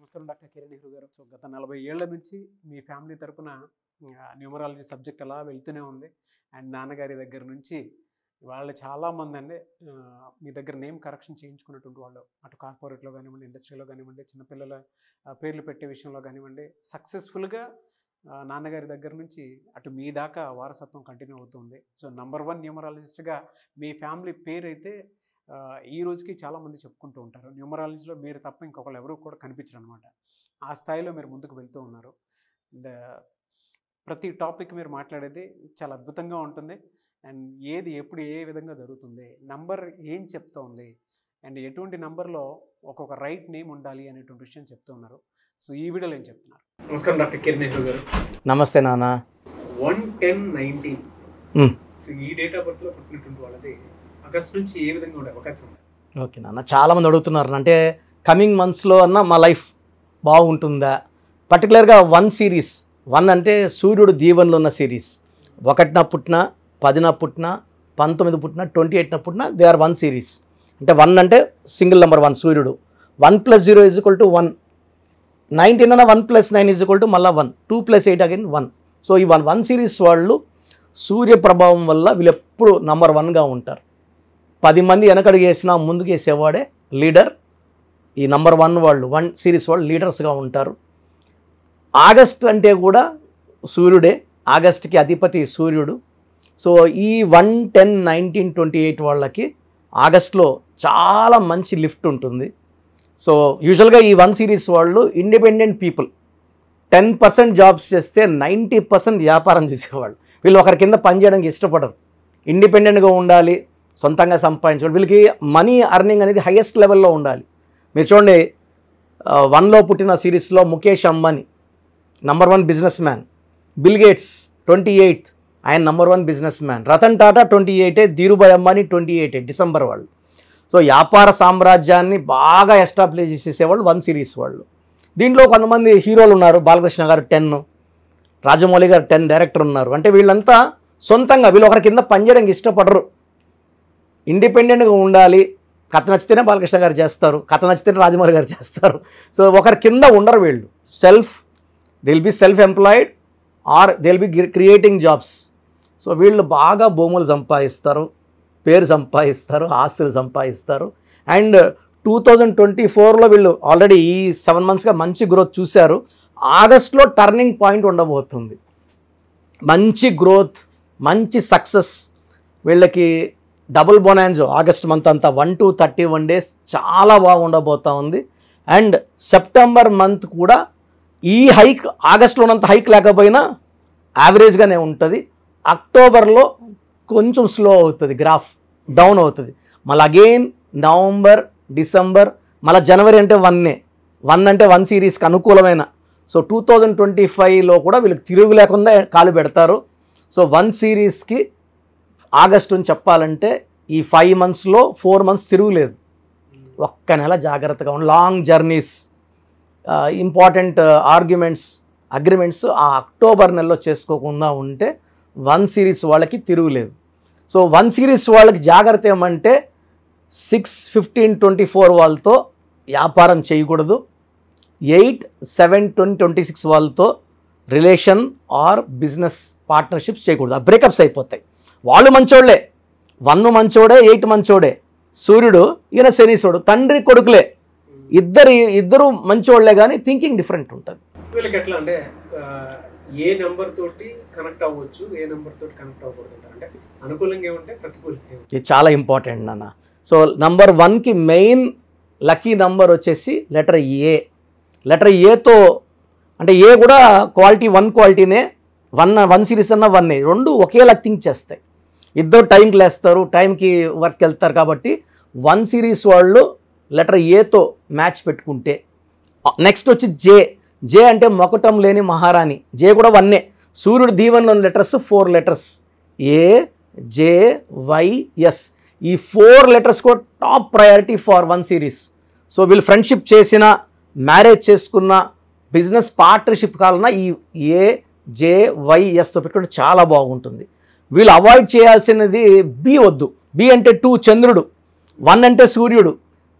నమస్కారం డాక్టర్ కిరణ్ నెహ్రూ గారు. సో గత 40 ఏళ్ల నుంచి మీ ఫ్యామిలీ తరపున న్యూమరాలజీ సబ్జెక్ట్ అలా వెళ్తూనే ఉంది. అండ్ నాన్నగారి దగ్గర నుంచి వాళ్ళు చాలామంది అండి మీ దగ్గర నేమ్ కరెక్షన్ చేయించుకున్నటువంటి వాళ్ళు, అటు కార్పొరేట్లో కానివ్వండి, ఇండస్ట్రీలో కానివ్వండి, చిన్నపిల్లల పేర్లు పెట్టే విషయంలో కానివ్వండి, సక్సెస్ఫుల్గా నాన్నగారి దగ్గర నుంచి అటు మీ దాకా వారసత్వం కంటిన్యూ అవుతుంది. సో నంబర్ 1 న్యూమరాలజిస్ట్గా మీ ఫ్యామిలీ పేరు అయితే ఈ రోజుకి చాలామంది చెప్పుకుంటూ ఉంటారు. న్యూమరాలజీలో మీరు తప్ప ఇంకొకళ్ళు ఎవరు కూడా కనిపించరు అనమాట. ఆ స్థాయిలో మీరు ముందుకు వెళ్తూ ఉన్నారు. అండ్ ప్రతి టాపిక్ మీరు మాట్లాడేది చాలా అద్భుతంగా ఉంటుంది. అండ్ ఏది ఎప్పుడు ఏ విధంగా జరుగుతుంది, నంబర్ ఏం చెప్తోంది, అండ్ ఎటువంటి నంబర్లో ఒక్కొక్క రైట్ నేమ్ ఉండాలి అనేటువంటి విషయం చెప్తూ ఉన్నారు. సో ఈ వీడియోలో ఏం చెప్తున్నారు? నమస్కారం డాక్టర్ కిరణ్ నెహ్రూ గారు. నమస్తే నాన్న. 1-10-19 సో ఈ డేట్ ఆఫ్ బర్త్లో పుట్టినటువంటి వాళ్ళది ఆగస్ట్ నుంచి ఏ విధంగా ఉండే అవకాశం ఉంది? ఓకే నాన్న, చాలామంది అడుగుతున్నారు అంటే కమింగ్ మంత్స్లో అన్న మా లైఫ్ బాగుంటుందా, పర్టికులర్గా 1 సిరీస్. 1 అంటే సూర్యుడు దీవెనలో ఉన్న సిరీస్. 1న పుట్టిన, 10న పుట్టిన, 19 పుట్టిన, 28న పుట్టిన, దే ఆర్ 1 సిరీస్. అంటే 1 అంటే సింగిల్ నెంబర్ 1 సూర్యుడు. 1 + 0 = 1. 19 అన్న 1 + 9 = మళ్ళీ 1. 2 + 8 అగైన్ 1. సో ఈ 1 సిరీస్ వాళ్ళు సూర్య ప్రభావం వల్ల వీళ్ళు ఎప్పుడు నంబర్ 1గా ఉంటారు. 10 మంది వెనకడుగు వేసినా ముందుకు వేసేవాడే లీడర్. ఈ నంబర్ 1 వాళ్ళు 1 సిరీస్ వాళ్ళు లీడర్స్గా ఉంటారు. ఆగస్ట్ అంటే కూడా సూర్యుడే, ఆగస్ట్కి అధిపతి సూర్యుడు. సో ఈ 1, 10, 19, 28 వాళ్ళకి ఆగస్ట్లో చాలా మంచి లిఫ్ట్ ఉంటుంది. సో యూజువల్గా ఈ 1 సిరీస్ వాళ్ళు ఇండిపెండెంట్ పీపుల్. 10% జాబ్స్ చేస్తే 90% వ్యాపారం చేసేవాళ్ళు. వీళ్ళు ఒకరి కింద పనిచేయడానికి ఇష్టపడరు. ఇండిపెండెంట్గా ఉండాలి, సొంతంగా సంపాదించాలి. వీళ్ళకి మనీ అర్నింగ్ అనేది హైయెస్ట్ లెవెల్లో ఉండాలి. మీరు చూడండి, 1లో పుట్టిన సిరీస్లో Mukesh Ambani number 1 business man. Bill Gates 28th, ఆయన number 1 business man. Ratan Tata 28, Dhirubhai Ambani 28 December వాళ్ళు. సో వ్యాపార సామ్రాజ్యాన్ని బాగా ఎస్టాబ్లిష్ చేసేవాళ్ళు 1 సిరీస్ వాళ్ళు. దీంట్లో కొంతమంది హీరోలు ఉన్నారు. బాలకృష్ణ గారు 10, రాజమౌళి గారు 10 డైరెక్టర్ ఉన్నారు. అంటే వీళ్ళంతా సొంతంగా వీళ్ళు ఒకరి కింద పనిచేయడానికి ఇష్టపడరు. ఇండిపెండెంట్గా ఉండాలి. కథ నచ్చితేనే బాలకృష్ణ గారు చేస్తారు, కథ నచ్చితేనే రాజమౌళి గారు చేస్తారు. సో ఒకరి కింద ఉండరు వీళ్ళు. They will be self employed are they will be creating jobs. So వీళ్ళు బాగా భూములు సంపాదిస్తారు, పేరు సంపాదిస్తారు, ఆస్తులు సంపాదిస్తారు. అండ్ 2024లో వీళ్ళు ఆల్రెడీ ఈ 7 monthsగా మంచి గ్రోత్ చూశారు. ఆగస్ట్లో టర్నింగ్ పాయింట్ ఉండబోతుంది. మంచి గ్రోత్, మంచి సక్సెస్. వీళ్ళకి డబుల్ బొనాన్జో ఆగస్ట్ మంత్ అంతా 1 to 31 days చాలా బాగా ఉండబోతూ ఉంది. అండ్ సెప్టెంబర్ మంత్ కూడా ఈ హైక్ ఆగస్ట్లో ఉన్నంత హైక్ లేకపోయినా యావరేజ్గానే ఉంటుంది. అక్టోబర్లో కొంచెం స్లో అవుతుంది, గ్రాఫ్ డౌన్ అవుతుంది. మళ్ళీ అగైన్ నవంబర్, డిసెంబర్, మళ్ళీ జనవరి అంటే 1 అంటే 1 సిరీస్కి అనుకూలమైన. సో 2025లో కూడా వీళ్ళకి తిరుగు లేకుండా కాలు పెడతారు. సో 1 సిరీస్కి ఆగస్టు అని చెప్పాలంటే ఈ 5 monthsలో 4 months తిరుగులేదు. ఒక్క నెల జాగ్రత్తగా ఉండి, లాంగ్ జర్నీస్, ఇంపార్టెంట్ అగ్రిమెంట్స్ ఆ అక్టోబర్ నెలలో చేసుకోకుండా ఉంటే 1 సిరీస్ వాళ్ళకి తిరుగులేదు. సో 1 సిరీస్ వాళ్ళకి జాగ్రత్త ఏమంటే 6, 15, 24 వాళ్ళతో వ్యాపారం చేయకూడదు. 8, 7, 20, 26 వాళ్ళతో రిలేషన్ ఆర్ బిజినెస్ పార్ట్నర్షిప్స్ చేయకూడదు. ఆ బ్రేకప్స్ అయిపోతాయి. వాళ్ళు మంచోళ్లే, 1 మంచోడే, 8 మంచోడే. సూర్యుడు ఈయన శనీశ్వరుడు, తండ్రి కొడుకులే, ఇద్దరు మంచోళ్లే, కానీ థింకింగ్ డిఫరెంట్ ఉంటుంది. వీళ్ళకి ఎట్లా అంటే ఏ నెంబర్ తోటి కనెక్ట్ అవ్వచ్చు, ఏ నెంబర్ తోటి కనెక్ట్ అవ్వకూడదు అంటే అనుకూలంగా ఏమంటే ప్రతికూలంగా. ఇది చాలా ఇంపార్టెంట్ నాన్న. సో నంబర్ 1కి మెయిన్ లక్కీ నంబర్ వచ్చేసి లెటర్ ఏ. లెటర్ ఏతో అంటే ఏ కూడా క్వాలిటీ 1 క్వాలిటీనే. 1 సిరీస్ అన్న 1 రెండు ఒకేలా థింక్ చేస్తాయి. ఇద్దరు టైంకి లేస్తారు, టైంకి వర్క్ వెళ్తారు. కాబట్టి 1 సిరీస్ వాళ్ళు లెటర్ ఏతో మ్యాచ్ పెట్టుకుంటే. నెక్స్ట్ వచ్చి జే అంటే మొకటం లేని మహారాణి. జే కూడా 1. సూర్యుడు దీవెనలోని లెటర్స్ 4 letters, AJYS. ఈ 4 letters కూడా top priority for 1 series. So వీళ్ళు ఫ్రెండ్షిప్ చేసిన, మ్యారేజ్ చేసుకున్న, బిజినెస్ పార్ట్నర్షిప్ కావాలన్నా ఈ AJYSతో పెట్టుకుంటే చాలా బాగుంటుంది. వీళ్ళు అవాయిడ్ చేయాల్సినది బి వద్దు. బి అంటే 2 చంద్రుడు, 1 అంటే సూర్యుడు,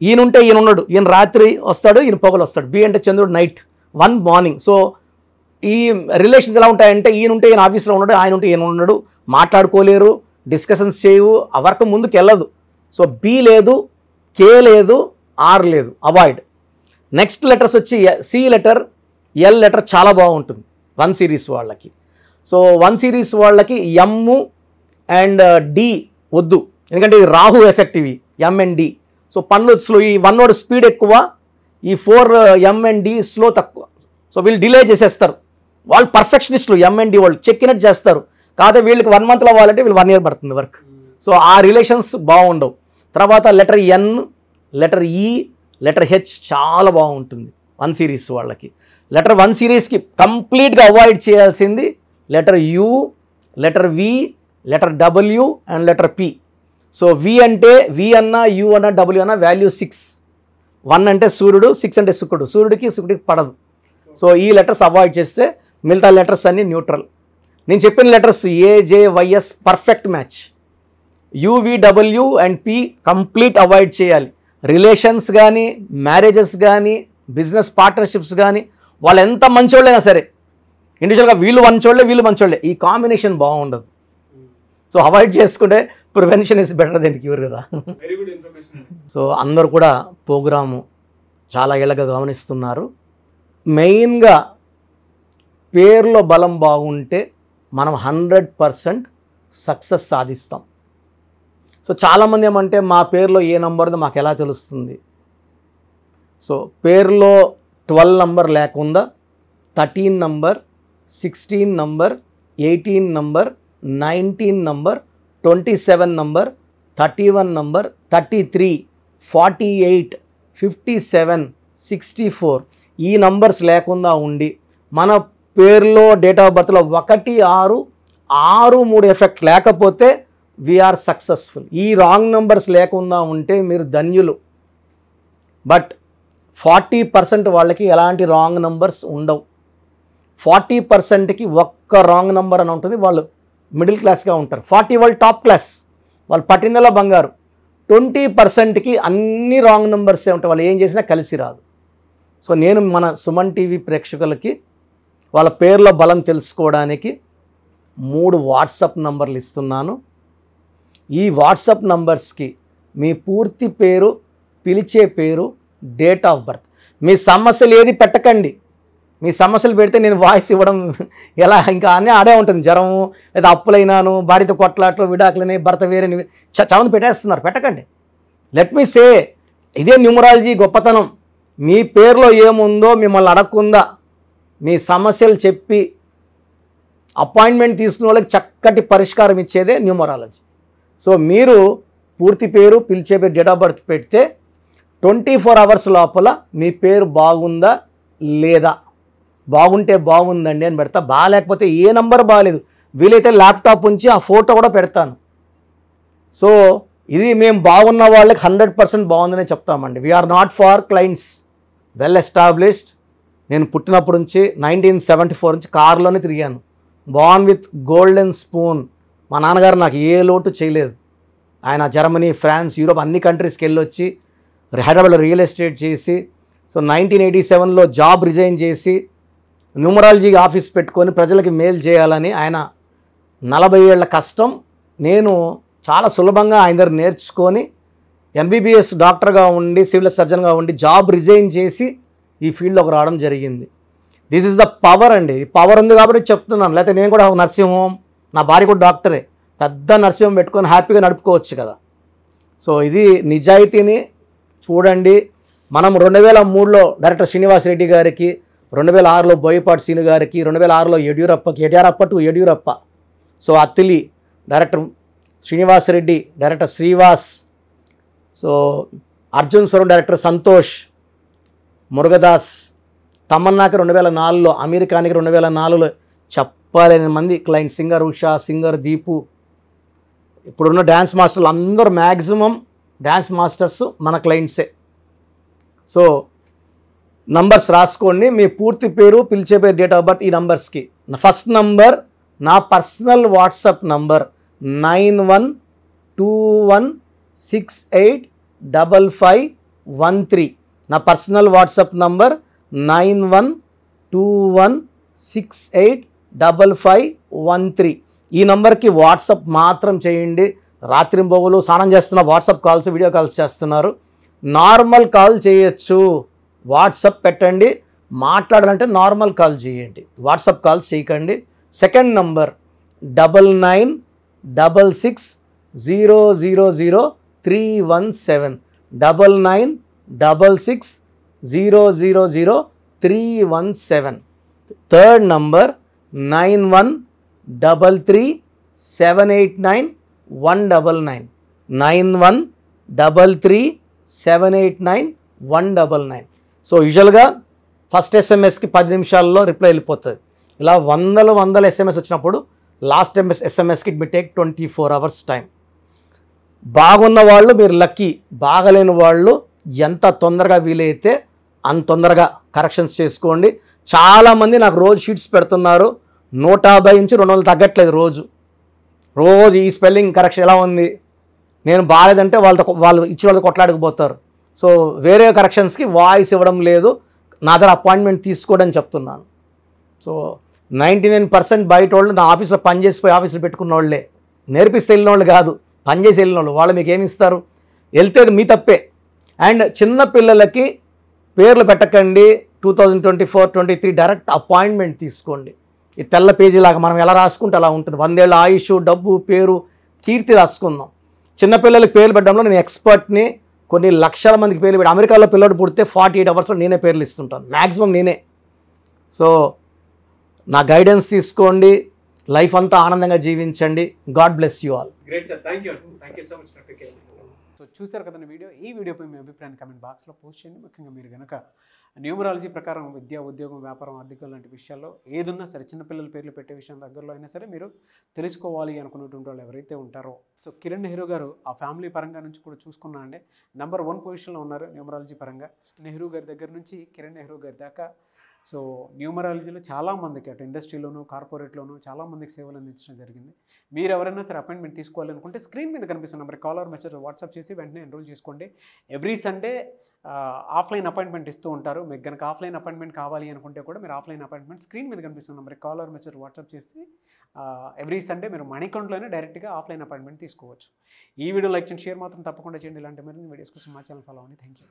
ఈయనుంటే ఈయన ఉన్నాడు, ఈయన రాత్రి వస్తాడు, ఈయన పొగలు వస్తాడు. బి అంటే చంద్రుడు నైట్, 1 మార్నింగ్. సో ఈ రిలేషన్స్ ఎలా ఉంటాయంటే ఈయనుంటే ఈయన ఆఫీస్లో ఉన్నాడు, ఆయన ఉంటే ఈయన ఉన్నాడు, మాట్లాడుకోలేరు, డిస్కషన్స్ చేయవు, ఆ వర్క్ ముందుకు వెళ్ళదు. సో బి లేదు, కే లేదు, ఆర్ లేదు, అవాయిడ్. నెక్స్ట్ లెటర్స్ వచ్చి సి లెటర్, ఎల్ లెటర్ చాలా బాగుంటుంది 1 సిరీస్ వాళ్ళకి. సో 1 సిరీస్ వాళ్ళకి ఎమ్ అండ్ డి వద్దు, ఎందుకంటే ఈ రాహు ఎఫెక్ట్ ఇవి ఎమ్ అండ్ డి. సో పనులు స్లో, ఈ 1 వర్డ్ స్పీడ్ ఎక్కువ, ఈ 4 ఎమ్ అండ్ డి స్లో తక్కువ. సో వీళ్ళు డిలే చేసేస్తారు. వాళ్ళు పర్ఫెక్షనిస్టులు, ఎమ్ అండ్ డి వాళ్ళు చెక్కినట్టు చేస్తారు. కాకపోతే వీళ్ళకి 1 మంత్లో అవ్వాలంటే వీళ్ళు 1 ఇయర్ పడుతుంది వర్క్. సో ఆ రిలేషన్స్ బాగుండవు. తర్వాత లెటర్ ఎన్, లెటర్ ఈ, లెటర్ హెచ్ చాలా బాగుంటుంది 1 సిరీస్ వాళ్ళకి. లెటర్ 1 సిరీస్కి కంప్లీట్గా అవాయిడ్ చేయాల్సింది letter U, letter V, letter W and letter P. So V అంటే వి అన్నా, యు అన్నా, డబ్ల్యూ అన్నా వాల్యూ 6. 1 అంటే సూర్యుడు, 6 అంటే శుక్రుడు. శుక్రుడికి పడదు. సో ఈ లెటర్స్ అవాయిడ్ చేస్తే మిగతా లెటర్స్ అన్నీ న్యూట్రల్. నేను చెప్పిన letters A J Y S perfect match. U V W and P complete avoid చేయాలి. రిలేషన్స్ కానీ, మ్యారేజెస్ కానీ, బిజినెస్ పార్ట్నర్షిప్స్ కానీ, వాళ్ళు ఎంత మంచోళ్ళైనా సరే, ఇండివిజువల్గా వీళ్ళు మంచోళ్ళే, వీళ్ళు మంచోళ్ళే, ఈ కాంబినేషన్ బాగుండదు. సో అవాయిడ్ చేసుకుంటే prevention is better than cure కదా. సో అందరూ కూడా ప్రోగ్రాము చాలా ఏళ్ళగా గమనిస్తున్నారు. మెయిన్గా పేరులో బలం బాగుంటే మనం 100% సక్సెస్ సాధిస్తాం. సో చాలామంది ఏమంటే మా పేరులో ఏ నంబర్ ఉందో మాకు ఎలా తెలుస్తుంది? సో పేరులో 12 నంబర్ లేకుండా 13 number, 16 number, 18 number, 19 number, 27 number, 31 number, 33, 48, 57, 64 ఈ నంబర్స్ లేకుండా ఉండి మన పేరులో డేట్ ఆఫ్ బర్త్లో 1, 6, 6, 3 ఎఫెక్ట్ లేకపోతే వీఆర్ సక్సెస్ఫుల్. ఈ రాంగ్ నంబర్స్ లేకుండా ఉంటే మీరు ధన్యులు. బట్ 40% వాళ్ళకి ఎలాంటి రాంగ్ నంబర్స్ ఉండవు. 40%కి ఒక్క రాంగ్ నంబర్ అని ఉంటుంది, వాళ్ళు మిడిల్ క్లాస్గా ఉంటారు. 40 వాళ్ళు టాప్ క్లాస్, వాళ్ళు పట్టిందలా బంగారు. 20%కి అన్ని రాంగ్ నెంబర్సే ఉంటాయి, వాళ్ళు ఏం చేసినా కలిసి రాదు. సో నేను మన సుమన్ టీవీ ప్రేక్షకులకి వాళ్ళ పేర్ల బలం తెలుసుకోవడానికి 3 వాట్సాప్ నంబర్లు ఇస్తున్నాను. ఈ వాట్సాప్ నంబర్స్కి మీ పూర్తి పేరు, పిలిచే పేరు, డేట్ ఆఫ్ బర్త్, మీ సమస్యలు ఏది పెట్టకండి. మీ సమస్యలు పెడితే నేను వాయిస్ ఇవ్వడం ఎలా, ఇంకా అన్నీ ఆడే ఉంటుంది. జ్వరము, లేదా అప్పులైనాను, భార్యతో కొట్లాట్లు, విడాకులని, భర్త వేరేని చావుని పెట్టేస్తున్నారు. పెట్టకండి. లెట్ మీ సే, ఇదే న్యూమరాలజీ గొప్పతనం. మీ పేరులో ఏముందో మిమ్మల్ని అడగకుండా మీ సమస్యలు చెప్పి అపాయింట్మెంట్ తీసుకునే వాళ్ళకి చక్కటి పరిష్కారం ఇచ్చేదే న్యూమరాలజీ. సో మీరు పూర్తి పేరు, పిలిచే పేరు, డేట్ ఆఫ్ బర్త్ పెడితే 24 అవర్స్ లోపల మీ పేరు బాగుందా లేదా, బాగుంటే బాగుందండి అని పెడతా, బాగాలేకపోతే ఏ నంబర్ బాగాలేదు, వీలైతే ల్యాప్టాప్ ఉంచి ఆ ఫోటో కూడా పెడతాను. సో ఇది మేము బాగున్న వాళ్ళకి 100% బాగుందనే చెప్తామండి. We are not for clients, well established. నేను పుట్టినప్పటి నుంచి 1974 నుంచి కారులోనే తిరిగాను. Born with golden spoon. మా నాన్నగారు నాకు ఏ లోటు చేయలేదు. ఆయన జర్మనీ, ఫ్రాన్స్, యూరోప్ అన్ని కంట్రీస్కి వెళ్ళొచ్చి హైదరాబాద్లో రియల్ ఎస్టేట్ చేసి, సో 1987లో జాబ్ రిజైన్ చేసి న్యూమరాలజీ ఆఫీస్ పెట్టుకొని ప్రజలకి మేలు చేయాలని ఆయన 40 ఏళ్ల కష్టం నేను చాలా సులభంగా ఆయన దగ్గర నేర్చుకొని ఎంబీబీఎస్ డాక్టర్గా ఉండి, సివిల్ సర్జన్గా ఉండి జాబ్ రిజైన్ చేసి ఈ ఫీల్డ్లోకి రావడం జరిగింది. దిస్ ఈజ్ ద పవర్ అండి. పవర్ ఉంది కాబట్టి చెప్తున్నాను. లేకపోతే నేను కూడా నర్సింగ్ హోమ్, నా భార్య కూడా డాక్టరే, పెద్ద నర్సింగ్ హోమ్ పెట్టుకొని హ్యాపీగా నడుపుకోవచ్చు కదా. సో ఇది నిజాయితీని చూడండి. మనం 2003లో డైరెక్టర్ శ్రీనివాస్ రెడ్డి గారికి, 2006లో బోయపాటి సీను గారికి, 2006లో Yediyurappa to Yediyurappa, so Attili director Srinivas Reddy, director Srivas, so Arjun Swaram director Santosh, Murugadoss, తమన్నాకి 2004లో, అమెరికానికి 2004లో చెప్పలేని మంది client, singer Usha, singer Deepu, ఇప్పుడున్న డ్యాన్స్ మాస్టర్లు అందరూ మ్యాక్సిమం డ్యాన్స్ మాస్టర్స్ మన క్లయింట్సే. సో నంబర్స్ రాసుకోండి. మీ పూర్తి పేరు, పిలిచే పేరు, డేట్ ఆఫ్ బర్త్ ఈ నంబర్స్కి. ఫస్ట్ నంబర్ నా పర్సనల్ వాట్సాప్ నంబర్ 91216855 9123. నా పర్సనల్ వాట్సాప్ నంబర్ 9121685513. ఈ నంబర్కి వాట్సాప్ మాత్రం చేయండి. రాత్రింబొగులు స్నానం చేస్తున్న వాట్సాప్ కాల్స్, వీడియో కాల్స్ చేస్తున్నారు. నార్మల్ కాల్ చేయొచ్చు, వాట్సాప్ పెట్టండి. మాట్లాడాలంటే నార్మల్ కాల్ చేయండి, వాట్సాప్ కాల్స్ చేయకండి. Second number 9966000317, 9966000317. Third number 9133789199, 9133789199. So యూజువల్గా ఫస్ట్ ఎస్ఎంఎస్కి 10 నిమిషాల్లో రిప్లై వెళ్ళిపోతుంది. ఇలా వందల ఎస్ఎంఎస్ వచ్చినప్పుడు లాస్ట్ ఎస్ఎంఎస్కి it may take 24 hours time. బాగున్న వాళ్ళు మీరు లక్కీ, బాగలేని వాళ్ళు ఎంత తొందరగా వీలైతే అంత తొందరగా కరెక్షన్స్ చేసుకోండి. చాలామంది నాకు రోజు షీట్స్ పెడుతున్నారు, 150 నుంచి 200 తగ్గట్లేదు రోజు. ఈ స్పెల్లింగ్ కరెక్షన్ ఎలా ఉంది, నేను బాగాలేదంటే వాళ్ళు ఇచ్చిన వాళ్ళు కొట్లాడకపోతారు. సో వేరే కరెక్షన్స్కి వాయిస్ ఇవ్వడం లేదు, నా దగ్గర అపాయింట్మెంట్ తీసుకోవడం చెప్తున్నాను. సో 99% బయట వాళ్ళు నా ఆఫీస్లో పనిచేసిపోయి ఆఫీసులో పెట్టుకున్న వాళ్ళే, నేర్పిస్తే వెళ్ళిన వాళ్ళు కాదు, పనిచేసి వెళ్ళిన వాళ్ళు. వాళ్ళు మీకు ఏమి ఇస్తారు, వెళ్తే మీ తప్పే. అండ్ చిన్న పిల్లలకి పేర్లు పెట్టకండి. 2024-23 డైరెక్ట్ అపాయింట్మెంట్ తీసుకోండి. ఈ తెల్ల పేజీలాగా మనం ఎలా రాసుకుంటే అలా ఉంటుంది. 100 ఏళ్ళ ఆయుష్, డబ్బు, పేరు, కీర్తి రాసుకుందాం. చిన్నపిల్లలకి పేర్లు పెట్టడంలో నేను ఎక్స్పర్ట్ని. కొన్ని లక్షల మందికి పేర్లు పెట్టి, అమెరికాలో పిల్లడు పుడితే 48 hours నేనే పేర్లు ఇస్తుంటాను, మ్యాక్సిమం నేనే. సో నా గైడెన్స్ తీసుకోండి, లైఫ్ అంతా ఆనందంగా జీవించండి. God bless you all. Great sir, thank you so much doctor K. So చూసారు కదండి వీడియో. ఈ వీడియోపై మీ అభిప్రాయాన్ని కమెంట్ బాక్స్లో పోస్ట్ చేయండి. ముఖ్యంగా మీరు కనుక న్యూమరాలజీ ప్రకారం విద్య, ఉద్యోగం, వ్యాపారం, ఆర్థికం లాంటి విషయాల్లో ఏదున్నా సరే, చిన్నపిల్లల పేర్లు పెట్టే విషయం దగ్గరలో అయినా సరే మీరు తెలుసుకోవాలి అనుకున్నటువంటి వాళ్ళు ఎవరైతే ఉంటారో, సో కిరణ్ నెహ్రూ గారు ఆ ఫ్యామిలీ పరంగా నుంచి కూడా చూసుకున్నా అండి నెంబర్ 1 పొజిషన్లో ఉన్నారు న్యూమరాలజీ పరంగా. నెహ్రూ గారి దగ్గర నుంచి కిరణ్ నెహ్రూ గారి దాకా సో న్యూమరాలజీలో చాలామందికి అటు ఇండస్ట్రీలోను, కార్పొరేట్లోను చాలామందికి సేవలు అందించడం జరిగింది. మీరు ఎవరైనా సరే అపాయింట్మెంట్ తీసుకోవాలనుకుంటే స్క్రీన్ మీద కనిపిస్తున్న number call or message WhatsApp చేసి వెంటనే ఎన్రోల్ చేసుకోండి. ఎవ్రీ సండే ఆఫ్లైన్ అపాయింట్మెంట్ ఇస్తూ ఉంటారు. మీకు కనుక ఆఫ్లైన్ అపాయింట్మెంట్ కావాలి అనుకుంటే కూడా మీరు ఆఫ్లైన్ అపాయింట్మెంట్ స్క్రీన్ మీద కనిపిస్తున్న number call or message WhatsApp చేసి ఎవ్రీ సండే మీరు మణికంట్లోనే డైరెక్ట్గా ఆఫ్లైన్ అపాయింట్మెంట్ తీసుకోవచ్చు. ఈ వీడియో లైక్ చేయండి, షేర్ మాత్రం తప్పకుండా చేయండి. ఇలాంటి మరిన్ని వీడియోస్ కోసం మా ఛానల్ ఫాలో అవ్వండి. Thank you.